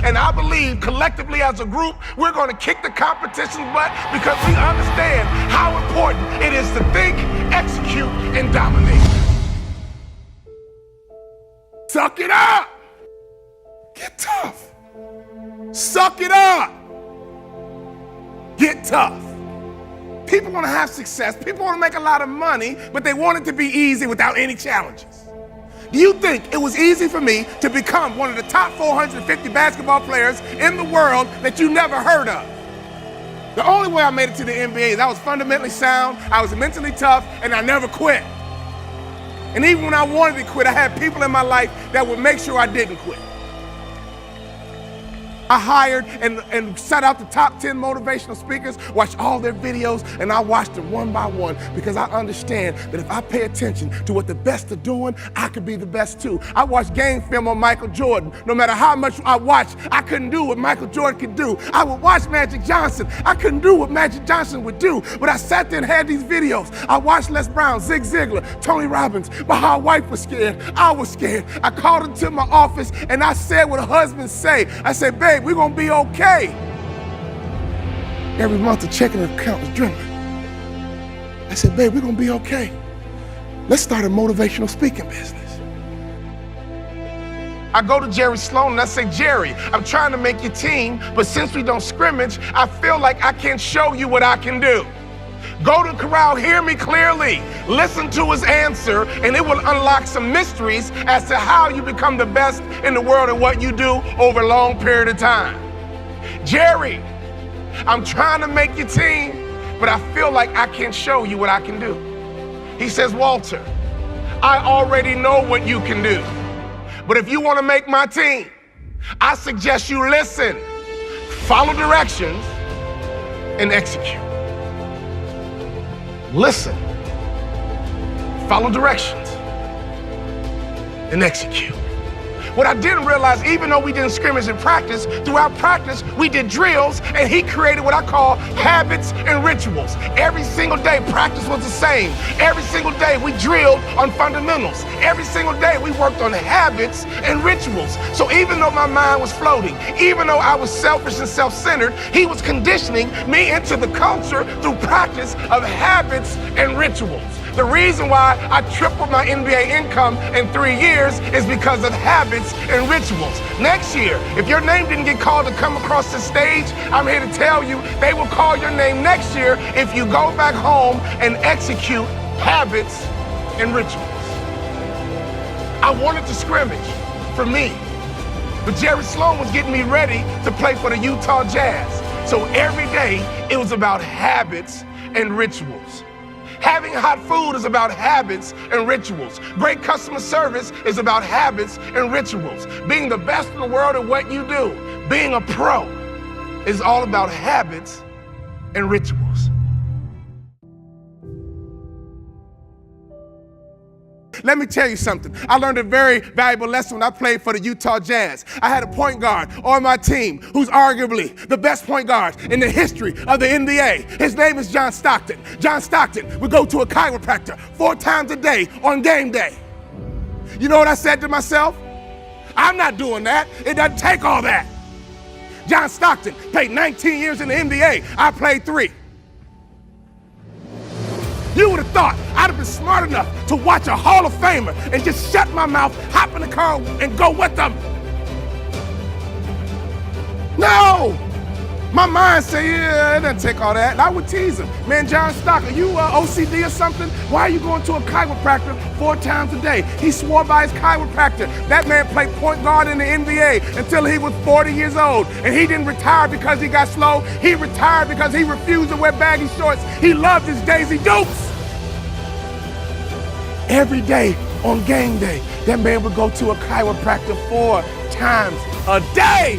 And I believe collectively as a group, we're going to kick the competition's butt because we understand how important it is to think, execute, and dominate. Suck it up. Get tough. Suck it up. Get tough. People want to have success. People want to make a lot of money, but they want it to be easy without any challenges. Do you think it was easy for me to become one of the top 450 basketball players in the world that you never heard of? The only way I made it to the NBA is I was fundamentally sound, I was mentally tough, and I never quit. And even when I wanted to quit, I had people in my life that would make sure I didn't quit. I hired and sought out the top 10 motivational speakers, watched all their videos, and I watched them one by one because I understand that if I pay attention to what the best are doing, I could be the best too. I watched game film on Michael Jordan. No matter how much I watched, I couldn't do what Michael Jordan could do. I would watch Magic Johnson. I couldn't do what Magic Johnson would do, but I sat there and had these videos. I watched Les Brown, Zig Ziglar, Tony Robbins, but my wife was scared. I was scared. I called into my office and I said what husbands say. I said, babe, we're gonna be okay. Every month the checking account was dwindling. I said, babe, we're gonna be okay. Let's start a motivational speaking business. I go to Jerry Sloan and I say, Jerry, I'm trying to make your team, but since we don't scrimmage, I feel like I can't show you what I can do. Go to Corral, hear me clearly, listen to his answer, and it will unlock some mysteries as to how you become the best in the world at what you do over a long period of time. Jerry, I'm trying to make your team, but I feel like I can't show you what I can do. He says, Walter, I already know what you can do, but if you want to make my team, I suggest you listen, follow directions, and execute. Listen, follow directions, and execute. What I didn't realize, even though we didn't scrimmage in practice, throughout practice, we did drills, and he created what I call habits and rituals. Every single day, practice was the same. Every single day, we drilled on fundamentals. Every single day, we worked on habits and rituals. So even though my mind was floating, even though I was selfish and self-centered, he was conditioning me into the culture through practice of habits and rituals. The reason why I tripled my NBA income in 3 years is because of habits and rituals. Next year, if your name didn't get called to come across the stage, I'm here to tell you they will call your name next year if you go back home and execute habits and rituals. I wanted to scrimmage for me, but Jerry Sloan was getting me ready to play for the Utah Jazz. So every day, it was about habits and rituals. Having hot food is about habits and rituals. Great customer service is about habits and rituals. Being the best in the world at what you do, being a pro, is all about habits and rituals. Let me tell you something. I learned a very valuable lesson when I played for the Utah Jazz. I had a point guard on my team who's arguably the best point guard in the history of the NBA. His name is John Stockton. John Stockton would go to a chiropractor 4 times a day on game day. You know what I said to myself? I'm not doing that. It doesn't take all that. John Stockton played 19 years in the NBA. I played 3. You would have thought I'd have been smart enough to watch a Hall of Famer and just shut my mouth, hop in the car, and go with them. No! My mind said, yeah, it doesn't take all that. And I would tease him. Man, John Stockton, you OCD or something? Why are you going to a chiropractor 4 times a day? He swore by his chiropractor. That man played point guard in the NBA until he was 40 years old. And he didn't retire because he got slow. He retired because he refused to wear baggy shorts. He loved his Daisy Dukes. Every day on game day, that man would go to a chiropractor 4 times a day.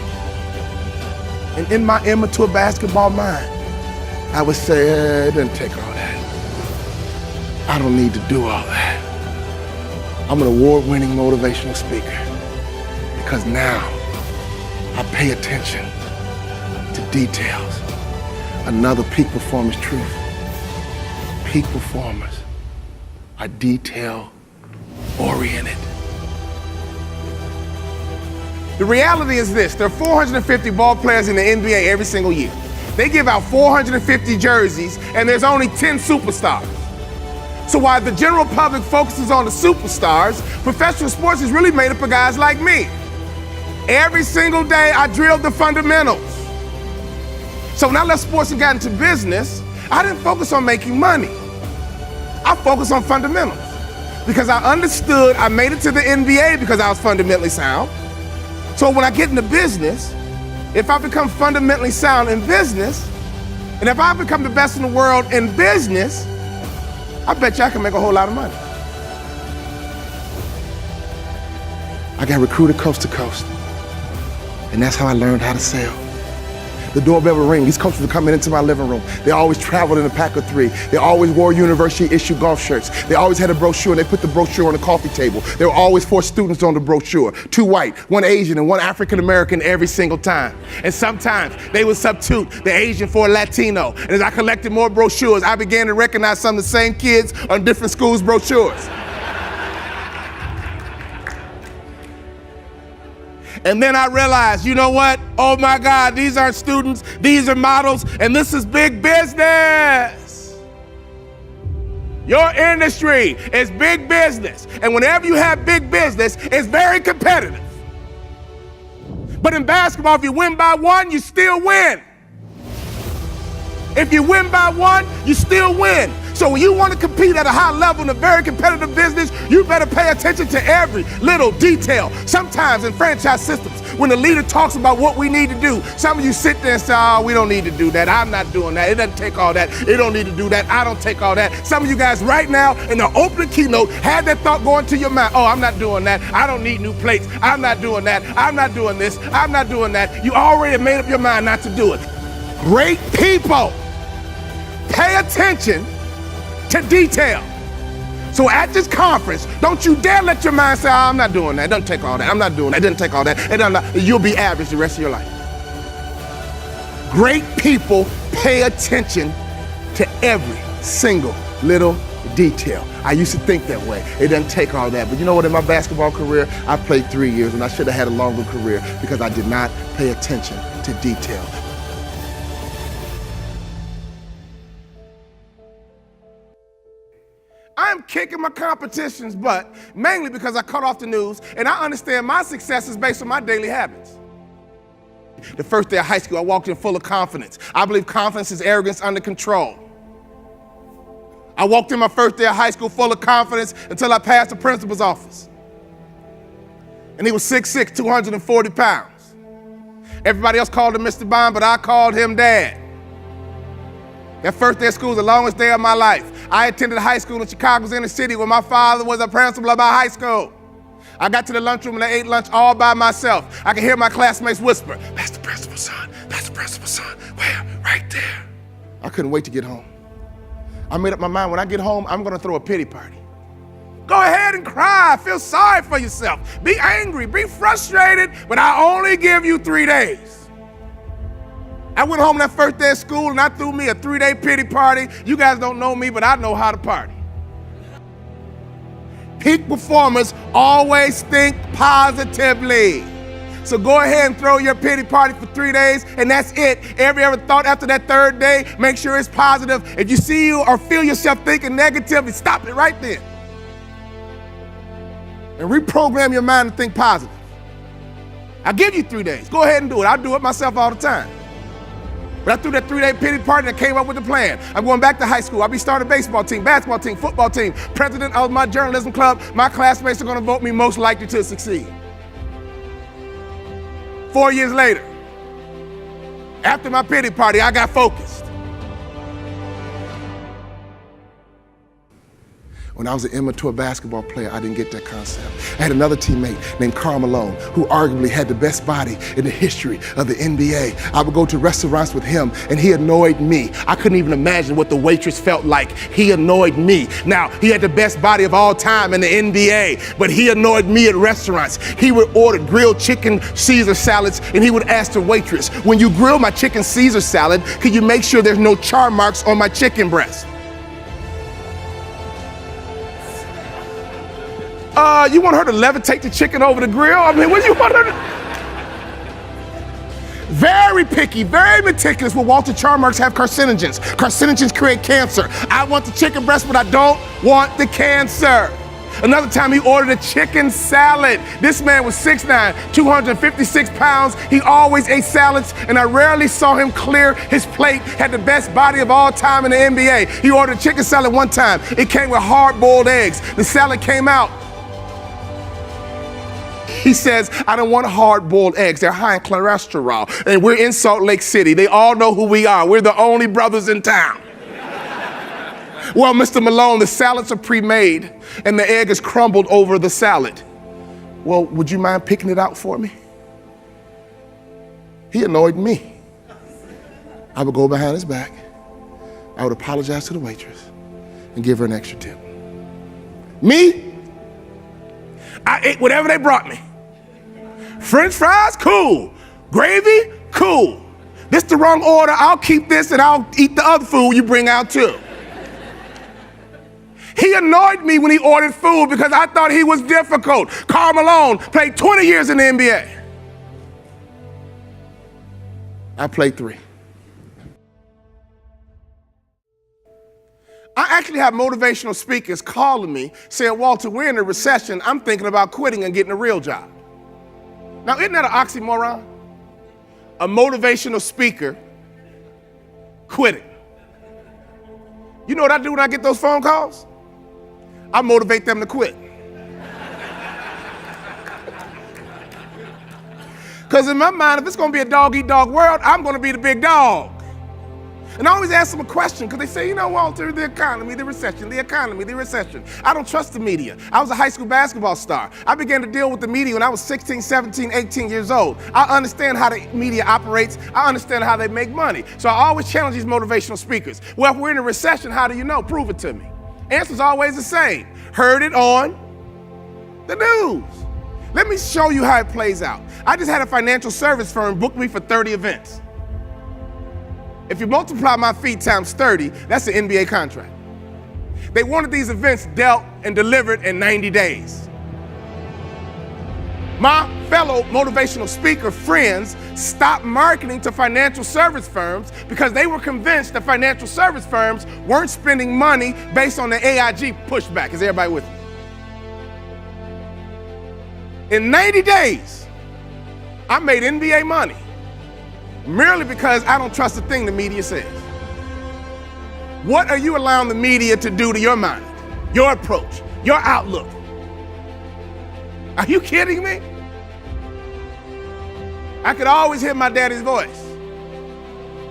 And in my immature basketball mind, I would say, it doesn't take all that. I don't need to do all that. I'm an award-winning motivational speaker because now I pay attention to details. Another peak performance truth. Peak performers are detail-oriented. The reality is this, there are 450 ball players in the NBA every single year. They give out 450 jerseys and there's only 10 superstars. So while the general public focuses on the superstars, professional sports is really made up of guys like me. Every single day I drilled the fundamentals. So when I left sports and got into business, I didn't focus on making money. I focused on fundamentals because I understood I made it to the NBA because I was fundamentally sound. So when I get into business, if I become fundamentally sound in business, and if I become the best in the world in business, I bet you I can make a whole lot of money. I got recruited coast to coast, and that's how I learned how to sell. The doorbell would ring. These coaches would come into my living room. They always traveled in a pack of 3. They always wore university-issued golf shirts. They always had a brochure, and they put the brochure on the coffee table. There were always 4 students on the brochure, 2 white, 1 Asian, and 1 African-American every single time. And sometimes they would substitute the Asian for a Latino. And as I collected more brochures, I began to recognize some of the same kids on different schools' brochures. And then I realized, you know what? Oh my God, these aren't students, these are models, and this is big business. Your industry is big business. And whenever you have big business, it's very competitive. But in basketball, if you win by 1, you still win. If you win by 1, you still win. So when you want to compete at a high level in a very competitive business, you better pay attention to every little detail. Sometimes in franchise systems, when the leader talks about what we need to do, some of you sit there and say, oh, we don't need to do that. I'm not doing that. It doesn't take all that. It don't need to do that. I don't take all that. Some of you guys right now in the opening keynote had that thought going to your mind. Oh, I'm not doing that. I don't need new plates. I'm not doing that. I'm not doing this. I'm not doing that. You already made up your mind not to do it. Great people pay attention to detail. So at this conference, don't you dare let your mind say, oh, I'm not doing that. It doesn't take all that. I'm not doing that. It doesn't take all that. You'll be average the rest of your life. Great people pay attention to every single little detail. I used to think that way. It doesn't take all that. But you know what? In my basketball career, I played 3 years and I should have had a longer career because I did not pay attention to detail. I'm kicking my competition's butt, mainly because I cut off the news and I understand my success is based on my daily habits. The first day of high school, I walked in full of confidence. I believe confidence is arrogance under control. I walked in my first day of high school full of confidence until I passed the principal's office. And he was 6'6", 240 pounds. Everybody else called him Mr. Bond, but I called him Dad. That first day of school was the longest day of my life. I attended high school in Chicago's inner city where my father was a principal of my high school. I got to the lunchroom and I ate lunch all by myself. I could hear my classmates whisper, that's the principal's son, that's the principal's son. Where? Right there. I couldn't wait to get home. I made up my mind, when I get home, I'm gonna throw a pity party. Go ahead and cry, feel sorry for yourself. Be angry, be frustrated, but I only give you 3 days. I went home that first day of school and I threw me a 3-day pity party. You guys don't know me, but I know how to party. Peak performers always think positively. So go ahead and throw your pity party for 3 days and that's it. Every other thought after that 3rd day, make sure it's positive. If you see you or feel yourself thinking negatively, stop it right then. And reprogram your mind to think positive. I'll give you 3 days. Go ahead and do it. I do it myself all the time. But I threw that 3-day pity party and I came up with a plan. I'm going back to high school. I'll be starting a baseball team, basketball team, football team, president of my journalism club. My classmates are going to vote me most likely to succeed. 4 years later, after my pity party, I got focused. When I was an immature basketball player, I didn't get that concept. I had another teammate named Karl Malone, who arguably had the best body in the history of the NBA. I would go to restaurants with him, and he annoyed me. I couldn't even imagine what the waitress felt like. He annoyed me. Now, he had the best body of all time in the NBA, but he annoyed me at restaurants. He would order grilled chicken Caesar salads, and he would ask the waitress, when you grill my chicken Caesar salad, could you make sure there's no char marks on my chicken breast? You want her to levitate the chicken over the grill? I mean, what do you want her to? Very picky, very meticulous. Will Walter Charmarks have carcinogens? Carcinogens create cancer. I want the chicken breast, but I don't want the cancer. Another time he ordered a chicken salad. This man was 6'9", 256 pounds. He always ate salads, and I rarely saw him clear his plate. Had the best body of all time in the NBA. He ordered a chicken salad one time. It came with hard-boiled eggs. The salad came out. He says, I don't want hard-boiled eggs. They're high in cholesterol. And we're in Salt Lake City. They all know who we are. We're the only brothers in town. Well, Mr. Malone, the salads are pre-made and the egg is crumbled over the salad. Well, would you mind picking it out for me? He annoyed me. I would go behind his back. I would apologize to the waitress and give her an extra tip. Me? I ate whatever they brought me. French fries? Cool. Gravy? Cool. This the wrong order. I'll keep this and I'll eat the other food you bring out too. He annoyed me when he ordered food because I thought he was difficult. Karl Malone played 20 years in the NBA. I played 3. I actually have motivational speakers calling me saying, Walter, we're in a recession. I'm thinking about quitting and getting a real job. Now, isn't that an oxymoron? A motivational speaker quitting. You know what I do when I get those phone calls? I motivate them to quit. Because in my mind, if it's going to be a dog-eat-dog world, I'm going to be the big dog. And I always ask them a question because they say, you know, Walter, the economy, the recession, the economy, the recession. I don't trust the media. I was a high school basketball star. I began to deal with the media when I was 16, 17, 18 years old. I understand how the media operates. I understand how they make money. So I always challenge these motivational speakers. Well, if we're in a recession, how do you know? Prove it to me. Answer's always the same. Heard it on the news. Let me show you how it plays out. I just had a financial service firm book me for 30 events. If you multiply my fee times 30, that's an NBA contract. They wanted these events dealt and delivered in 90 days. My fellow motivational speaker friends stopped marketing to financial service firms because they were convinced that financial service firms weren't spending money based on the AIG pushback. Is everybody with me? In 90 days, I made NBA money merely because I don't trust a thing the media says. What are you allowing the media to do to your mind, your approach, your outlook? Are you kidding me? I could always hear my daddy's voice.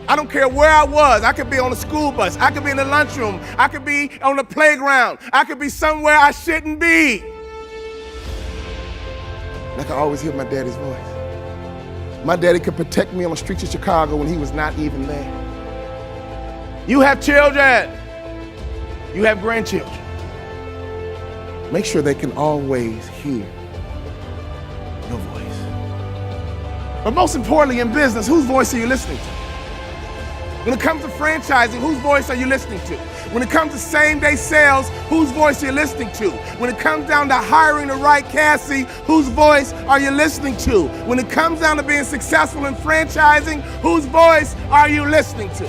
I don't care where I was. I could be on a school bus. I could be in the lunchroom. I could be on the playground. I could be somewhere I shouldn't be. I could always hear my daddy's voice. My daddy could protect me on the streets of Chicago when he was not even there. You have children. You have grandchildren. Make sure they can always hear your voice. But most importantly in business, whose voice are you listening to? When it comes to franchising, whose voice are you listening to? When it comes to same-day sales, whose voice are you listening to? When it comes down to hiring the right Cassie, whose voice are you listening to? When it comes down to being successful in franchising, whose voice are you listening to?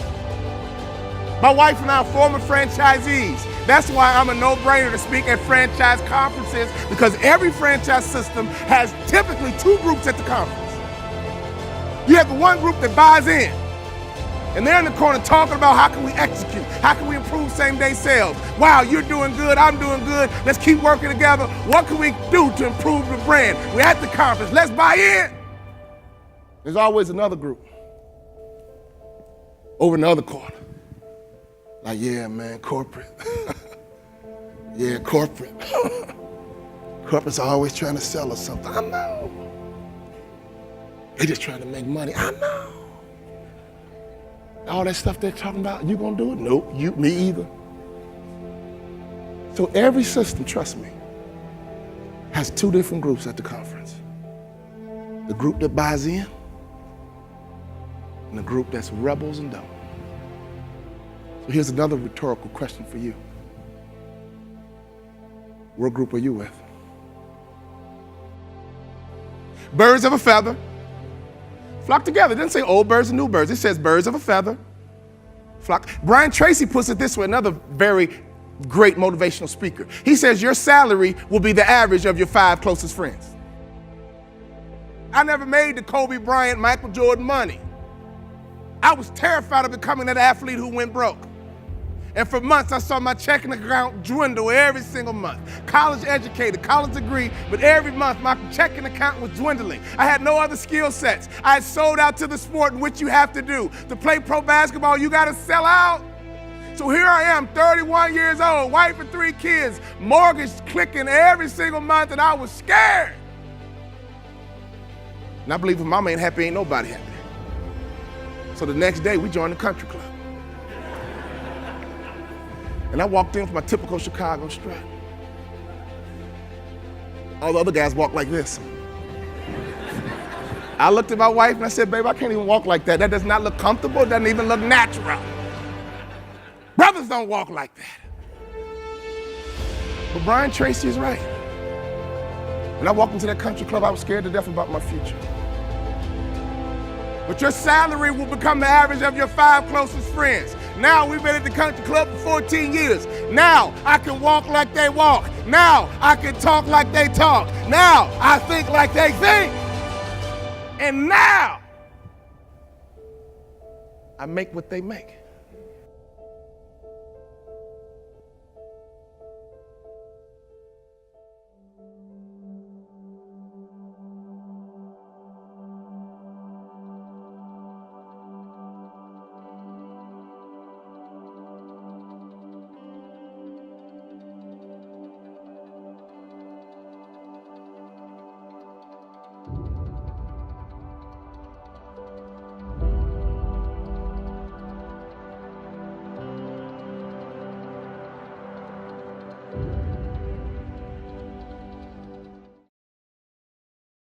My wife and I are former franchisees. That's why I'm a no-brainer to speak at franchise conferences, because every franchise system has typically 2 groups at the conference. You have the one group that buys in, and they're in the corner talking about how can we execute, how can we improve same-day sales. Wow, you're doing good, I'm doing good, let's keep working together. What can we do to improve the brand? We're at the conference, let's buy in. There's always another group over in the other corner. Like, yeah, man, corporate. Yeah, corporate. Corporate's always trying to sell us something. I know. They're just trying to make money. I know. All that stuff they're talking about, you gonna do it? Nope, me either. So every system, trust me, has 2 different groups at the conference. The group that buys in and the group that's rebels and don't. So here's another rhetorical question for you. What group are you with? Birds of a feather Flock together. It doesn't say old birds and new birds. It says birds of a feather. Flock. Brian Tracy puts it this way, another very great motivational speaker. He says your salary will be the average of your 5 closest friends. I never made the Kobe Bryant, Michael Jordan money. I was terrified of becoming that athlete who went broke. And for months, I saw my checking account dwindle every single month. College educated, college degree, but every month my checking account was dwindling. I had no other skill sets. I had sold out to the sport in which you have to do. To play pro basketball, you gotta sell out. So here I am, 31 years old, wife and 3 kids, mortgage clicking every single month, and I was scared. And I believe if mama ain't happy, ain't nobody happy. So the next day, we joined the country club. And I walked in with my typical Chicago strut. All the other guys walk like this. I looked at my wife and I said, babe, I can't even walk like that. That does not look comfortable. It doesn't even look natural. Brothers don't walk like that. But Brian Tracy is right. When I walked into that country club, I was scared to death about my future. But your salary will become the average of your 5 closest friends. Now we've been at the country club for 14 years. Now I can walk like they walk. Now I can talk like they talk. Now I think like they think. And now I make what they make.